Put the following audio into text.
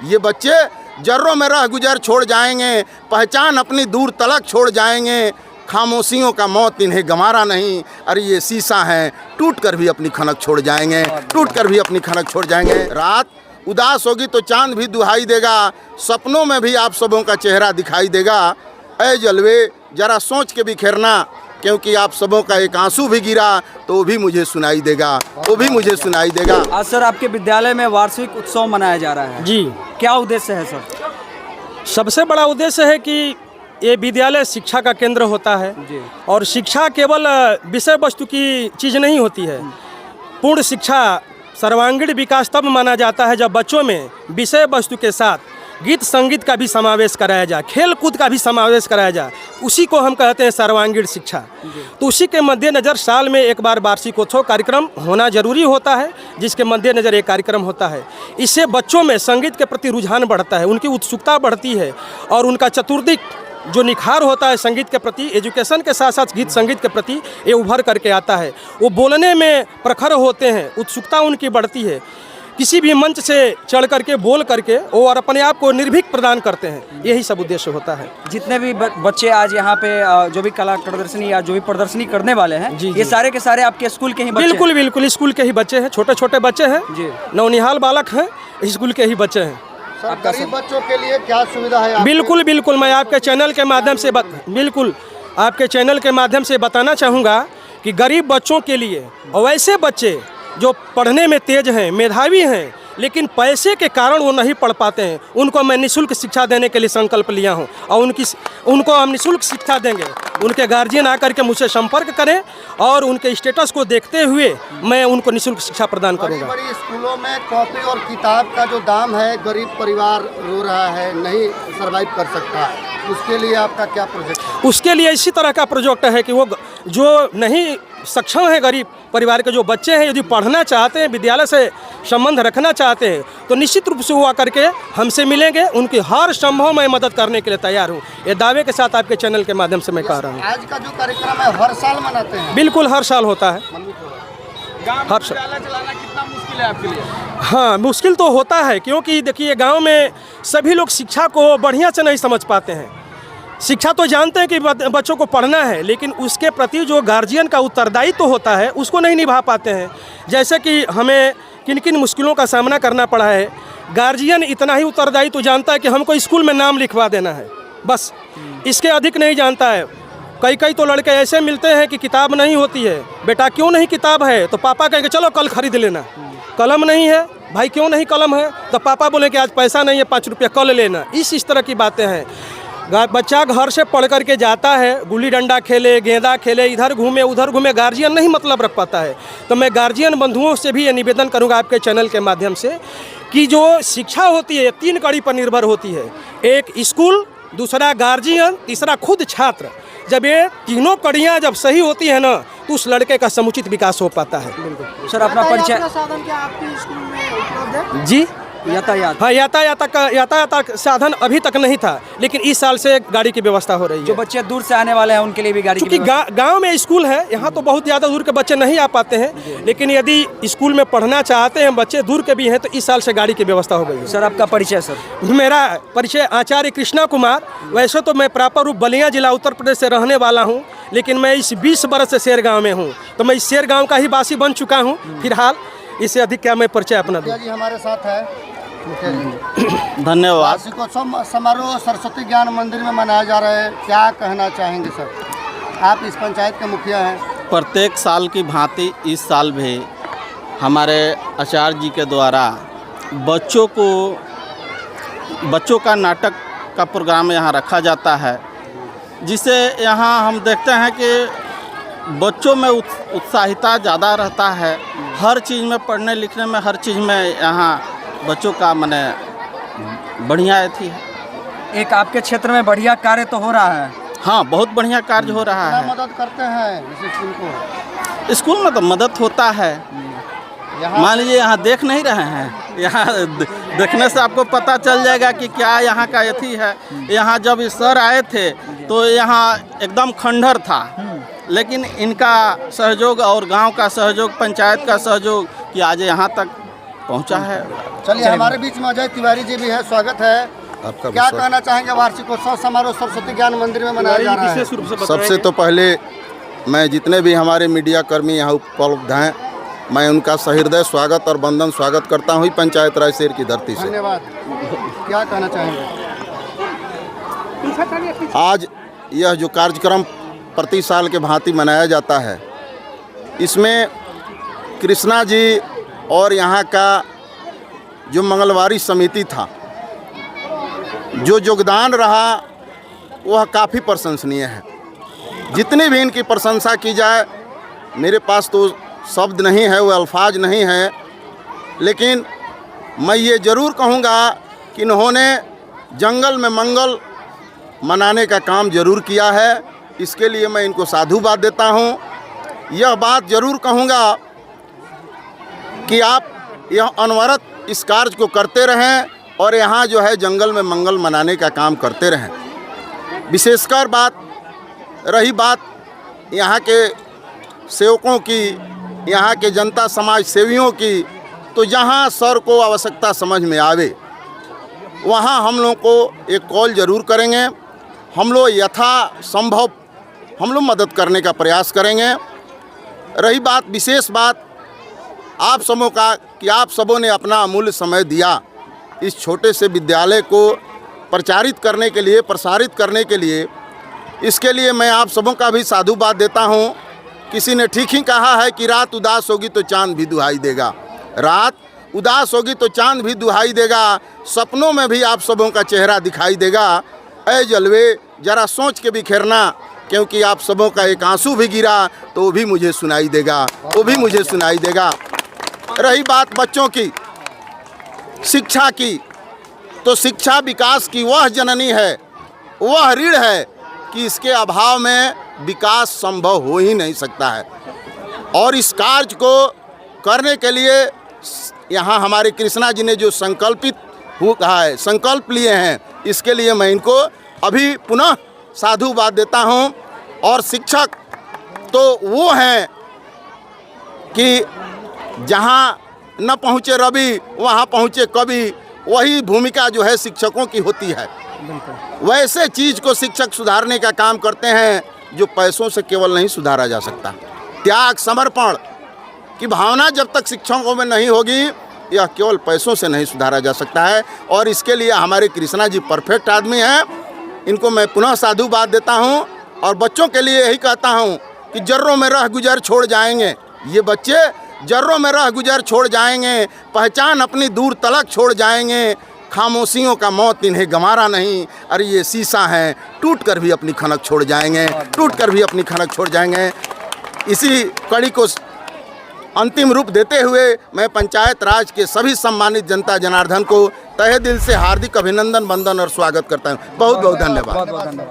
ये बच्चे जर्रों में रह गुजर छोड़ जाएंगे, पहचान अपनी दूर तलक छोड़ जाएंगे। खामोशियों का मौत इन्हें गंवारा नहीं, अरे ये शीशा है, टूट कर भी अपनी खनक छोड़ जाएंगे, टूट कर भी अपनी खनक छोड़ जाएंगे। रात उदास होगी तो चांद भी दुहाई देगा, सपनों में भी आप सबों का चेहरा दिखाई देगा। ऐ जलवे जरा सोच के बिखेरना, क्योंकि आप सबों का एक आंसू भी गिरा तो वो भी मुझे सुनाई देगा, वो भी मुझे सुनाई देगा। आज सर आपके विद्यालय में वार्षिक उत्सव मनाया जा रहा है जी। क्या उद्देश्य है सर? सबसे बड़ा उद्देश्य है कि ये विद्यालय शिक्षा का केंद्र होता है जी। और शिक्षा केवल विषय वस्तु की चीज़ नहीं होती है। पूर्ण शिक्षा सर्वांगीण विकास तब माना जाता है जब बच्चों में विषय वस्तु के साथ गीत संगीत का भी समावेश कराया जाए, खेल कूद का भी समावेश कराया जाए, उसी को हम कहते हैं सर्वांगीण शिक्षा। तो उसी के मद्देनज़र साल में एक बार वार्षिकोत्सव कार्यक्रम होना जरूरी होता है, जिसके मद्देनज़र एक कार्यक्रम होता है। इससे बच्चों में संगीत के प्रति रुझान बढ़ता है, उनकी उत्सुकता बढ़ती है और उनका चतुर्दिक जो निखार होता है संगीत के प्रति, एजुकेशन के साथ साथ गीत संगीत के प्रति, ये उभर करके आता है। वो बोलने में प्रखर होते हैं, उत्सुकता उनकी बढ़ती है, किसी भी मंच से चढ़ करके बोल करके वो और अपने आप को निर्भीक प्रदान करते हैं। यही सब उद्देश्य होता है। जितने भी बच्चे आज यहाँ पे जो भी कला प्रदर्शनी या जो भी प्रदर्शनी करने वाले हैं, जी, ये सारे के सारे आपके स्कूल के ही बच्चे बिल्कुल बिल्कुल स्कूल के ही बच्चे हैं, छोटे छोटे बच्चे हैं जी। नौनिहाल बालक हैं, स्कूल के ही बच्चे हैं। सर, गरीब बच्चों के लिए क्या सुविधा है? बिल्कुल बिल्कुल मैं आपके चैनल के माध्यम से बिल्कुल आपके चैनल के माध्यम से बताना चाहूँगा कि गरीब बच्चों के लिए और वैसे बच्चे जो पढ़ने में तेज हैं, मेधावी हैं, लेकिन पैसे के कारण वो नहीं पढ़ पाते हैं, उनको मैं निःशुल्क शिक्षा देने के लिए संकल्प लिया हूँ और उनको हम निःशुल्क शिक्षा देंगे। उनके गार्जियन आकर के मुझसे संपर्क करें और उनके स्टेटस को देखते हुए मैं उनको निःशुल्क शिक्षा प्रदान करूँगा। बड़ी स्कूलों में कॉपी और किताब का जो दाम है, गरीब परिवार रो रहा है, नहीं सर्वाइव कर सकता, उसके लिए आपका क्या प्रोजेक्ट है? उसके लिए इसी तरह का प्रोजेक्ट है कि वो जो नहीं सक्षम है, गरीब परिवार के जो बच्चे हैं, यदि पढ़ना चाहते हैं, विद्यालय से संबंध रखना चाहते हैं, तो निश्चित रूप से वो आकर के हमसे मिलेंगे। उनकी हर संभव मैं मदद करने के लिए तैयार हूँ। ये दावे के साथ आपके चैनल के माध्यम से मैं कह रहा हूँ। आज का जो कार्यक्रम है हर साल मनाते हैं? बिल्कुल हर साल होता है, हर साल। चलाना कितना मुश्किल है आपके लिए? हाँ, मुश्किल तो होता है, क्योंकि देखिए गांव में सभी लोग शिक्षा को बढ़िया से नहीं समझ पाते हैं। शिक्षा तो जानते हैं कि बच्चों को पढ़ना है, लेकिन उसके प्रति जो गार्जियन का उत्तरदायित्व होता है उसको नहीं निभा पाते हैं। जैसे कि हमें किन किन मुश्किलों का सामना करना पड़ा है। गार्जियन इतना ही उत्तरदायित्व तो जानता है कि हमको स्कूल में नाम लिखवा देना है, बस, इसके अधिक नहीं जानता है। कई तो लड़के ऐसे मिलते हैं कि किताब नहीं होती है, बेटा क्यों नहीं किताब है, तो पापा कहेंगे चलो कल खरीद लेना। कलम नहीं है, भाई क्यों नहीं कलम है, तो पापा बोले कि आज पैसा नहीं है, 5 रुपया कल लेना। इस तरह की बातें हैं। बच्चा घर से पढ़ करके जाता है, गुल्ली डंडा खेले, गेंदा खेले, इधर घूमे उधर घूमे, गार्जियन नहीं मतलब रख पाता है। तो मैं गार्जियन बंधुओं से भी ये निवेदन करूंगा आपके चैनल के माध्यम से कि जो शिक्षा होती है 3 कड़ी पर निर्भर होती है। एक स्कूल, दूसरा गार्जियन, तीसरा खुद छात्र। जब ये तीनों कड़ियाँ जब सही होती है ना, तो उस लड़के का समुचित विकास हो पाता है। सर अपना परिचय। साधन क्या आपके स्कूल में उपलब्ध है? जी, यातायात। हाँ, यातायात साधन अभी तक नहीं था, लेकिन इस साल से गाड़ी की व्यवस्था हो रही है। जो बच्चे दूर से आने वाले हैं उनके लिए भी गाड़ी क्योंकि गांव में स्कूल है, यहाँ तो बहुत ज़्यादा दूर के बच्चे नहीं आ पाते हैं, लेकिन यदि स्कूल में पढ़ना चाहते हैं बच्चे दूर के भी हैं, तो इस साल से गाड़ी की व्यवस्था हो गई है। सर आपका परिचय? सर मेरा परिचय आचार्य कृष्णा कुमार। वैसे तो मैं प्रॉपर रूप बलिया जिला उत्तर प्रदेश से रहने वाला हूँ, लेकिन मैं इस 20 बरस से शेर गाँव में हूँ, तो मैं इस शेर गाँव का ही वासी बन चुका हूँ फिलहाल। इससे अधिक क्या मैं परिचय अपना दूँ। जी हमारे साथ है। धन्यवाद। वार्षिकोत्सव समारोह सरस्वती ज्ञान मंदिर में मनाया जा रहा है, क्या कहना चाहेंगे सर? आप इस पंचायत के मुखिया हैं। प्रत्येक साल की भांति इस साल भी हमारे आचार्य जी के द्वारा बच्चों का नाटक का प्रोग्राम यहाँ रखा जाता है, जिसे यहाँ हम देखते हैं कि बच्चों में उत्साहिता ज़्यादा रहता है। हर चीज़ में, पढ़ने लिखने में, हर चीज़ में यहाँ बच्चों का माने बढ़िया अथी है। एक आपके क्षेत्र में बढ़िया कार्य तो हो रहा है। हाँ, बहुत बढ़िया कार्य हो रहा है। मदद करते हैं इस स्कूल को? स्कूल में तो मदद होता है। मान लीजिए यहाँ देख नहीं रहे हैं, यहाँ देखने से आपको पता चल जाएगा कि क्या यहाँ का अथी है। यहाँ जब सर आए थे तो यहाँ एकदम खंडहर था, लेकिन इनका सहयोग और गांव का सहयोग, पंचायत का सहयोग कि आज यहाँ तक पहुंचा है। चलिए हमारे बीच में अजय तिवारी जी भी है, स्वागत है। आपका क्या कहना चाहेंगे? वार्षिकोत्सव समारोह सरस्वती ज्ञान मंदिर में मनाया जा रहा है। सबसे तो पहले मैं जितने भी हमारे मीडिया कर्मी यहाँ उपलब्ध हैं, मैं उनका सहृदय स्वागत और वंदन स्वागत करता हूँ पंचायत राज शेर की धरती से। धन्यवाद। क्या कहना चाहेंगे? आज यह जो कार्यक्रम प्रति साल के भांति मनाया जाता है, इसमें कृष्णा जी और यहाँ का जो मंगलवारी समिति था, जो योगदान रहा वह काफ़ी प्रशंसनीय है। जितनी भी इनकी प्रशंसा की जाए, मेरे पास तो शब्द नहीं है, वो अल्फाज नहीं है, लेकिन मैं ये ज़रूर कहूँगा कि इन्होंने जंगल में मंगल मनाने का काम ज़रूर किया है। इसके लिए मैं इनको साधुवाद देता हूँ। यह बात ज़रूर कहूँगा कि आप यह अनवरत इस कार्य को करते रहें और यहाँ जो है जंगल में मंगल मनाने का काम करते रहें। विशेषकर रही बात यहाँ के सेवकों की, यहाँ के जनता समाज सेवियों की, तो जहाँ सर को आवश्यकता समझ में आवे वहाँ हम लोग को एक कॉल ज़रूर करेंगे। हम लोग यथा संभव हम लोग मदद करने का प्रयास करेंगे। रही बात विशेष बात आप सबों का कि आप सबों ने अपना अमूल्य समय दिया इस छोटे से विद्यालय को प्रचारित करने के लिए, प्रसारित करने के लिए। इसके लिए मैं आप सबों का भी साधुवाद देता हूँ। किसी ने ठीक ही कहा है कि रात उदास होगी तो चांद भी दुहाई देगा। रात उदास होगी तो चांद भी दुहाई देगा, सपनों में भी आप सबों का चेहरा दिखाई देगा। ऐ जलवे ज़रा सोच के बिखेरना, क्योंकि आप सबों का एक आंसू भी गिरा तो वो भी मुझे सुनाई देगा, वो भी मुझे सुनाई देगा। रही बात बच्चों की, शिक्षा की, तो शिक्षा विकास की वह जननी है, वह रीढ़ है कि इसके अभाव में विकास संभव हो ही नहीं सकता है। और इस कार्य को करने के लिए यहाँ हमारे कृष्णा जी ने जो संकल्प लिए हैं, इसके लिए मैं इनको अभी पुनः साधुवाद देता हूँ। और शिक्षक तो वो हैं कि जहाँ न पहुँचे रवि वहाँ पहुँचे कवि, वही भूमिका जो है शिक्षकों की होती है। वैसे चीज़ को शिक्षक सुधारने का काम करते हैं जो पैसों से केवल नहीं सुधारा जा सकता। त्याग समर्पण की भावना जब तक शिक्षकों में नहीं होगी, यह केवल पैसों से नहीं सुधारा जा सकता है। और इसके लिए हमारे कृष्णा जी परफेक्ट आदमी हैं, इनको मैं पुनः साधुवाद देता हूँ। और बच्चों के लिए यही कहता हूँ कि जर्रों में रह गुजर छोड़ जाएंगे, ये बच्चे जर्रों में रह गुजर छोड़ जाएंगे, पहचान अपनी दूर तलक छोड़ जाएंगे। खामोशियों का मौत इन्हें गंवारा नहीं, अरे ये शीशा हैं, टूट कर भी अपनी खनक छोड़ जाएंगे, टूट कर भी अपनी खनक छोड़ जाएंगे। इसी कड़ी को अंतिम रूप देते हुए मैं पंचायत राज के सभी सम्मानित जनता जनार्दन को तहे दिल से हार्दिक अभिनंदन, वंदन और स्वागत करता हूँ। बहुत बहुत धन्यवाद।